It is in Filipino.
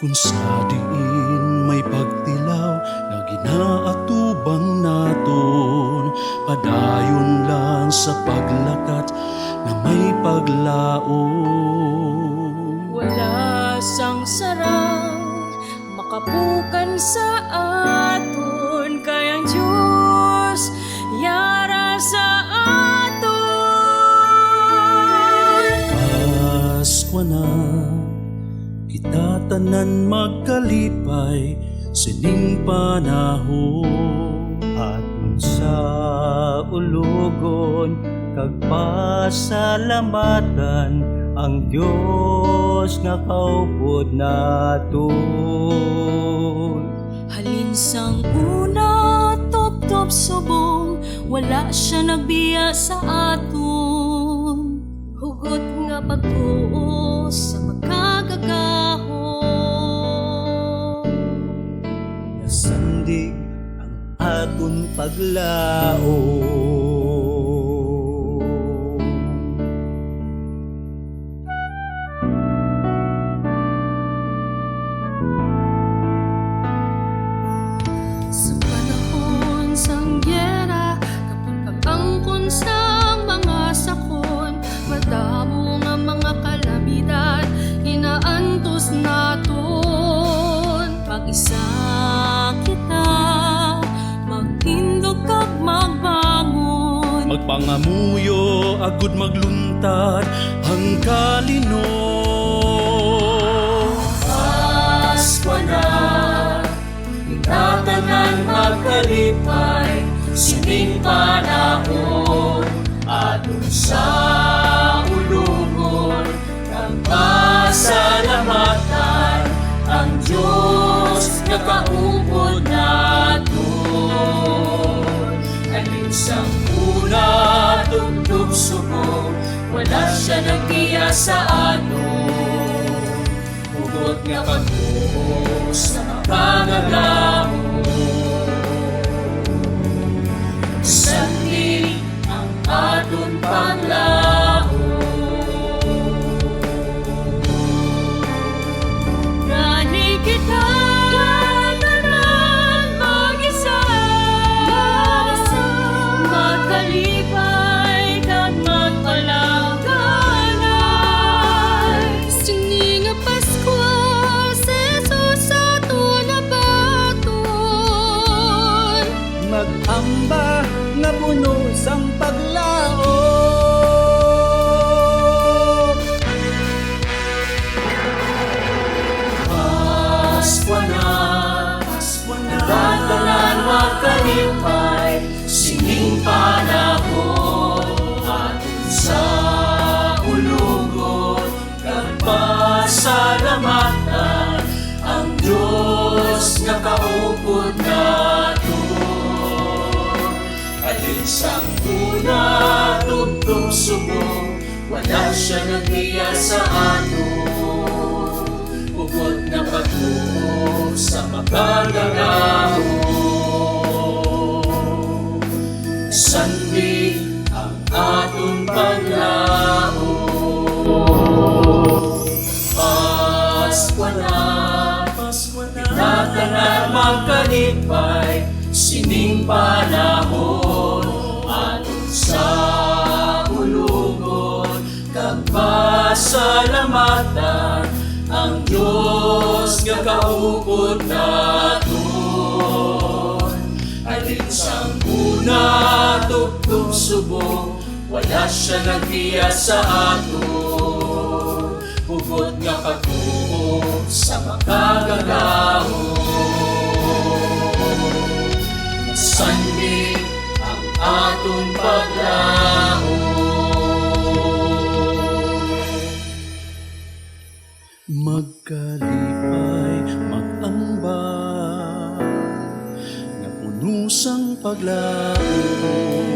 Kung sa diin may pagtilaw na ginaatubang naton, padayon lang sa paglakat na may paglaom. Wala sang sarang makapukan sa aton, kayang Diyos yara sa aton. Pasko na, kita tanan magkalipay sining panahon. Aton sa ulugon kag pasalamatan ang Dios nga kaupod naton. Halin sang una, top subong, wala siya nagbiya sa aton. Hugot nga pagtuo sa magkagagahon. Nasandig ang aton paglaom. Sa panahon sang gyera, kapag pag-angkon sa mga sakon, madamo nga mga kalamidad, inaantos naton. Pag-isa kita, magtindog kag magbangon. Magpangamuyo agud magluntad ang kalino. Pasko na, tatanan magkalipay, sining panahon, aton sa ulugon, kang pasalamatan, ang Diyos nga kaupod naton. Alin sang una, tugtog subong, wala siya nagtiya sa aton. Hugot nga pagtuo sa pagagahon. Sandig ang aton panglahon. Gani kita tanan mag-isa, magkalipay kag magpalangganay. Sini nga Pasko, si Jesus aton nabaton. Mag-amba nga puno sang paglaom. Pasko na, tatanan magkalipay, sining panahon, aton sa ulugon, kag pasalamatan, ang Diyos nga kaupod naton. Alin sang una, tugtog subong, wala siya nagtiya sa aton. Hugot nga pagtuo sa magkagagahon. Sandig ang aton paglaom. Pasko na, tatanan magkalipay, sining panahon, aton sa ulugon, kag pasalamatan, ang Diyos nga kaupod naton. Alin sang una, tugtog subong, wala siya nagtiya sa aton. Hugot nga pagtuo sa makagagahon. Sandig ang aton paglaom. Magkalipay, mag-amba, nga puno sang paglaom.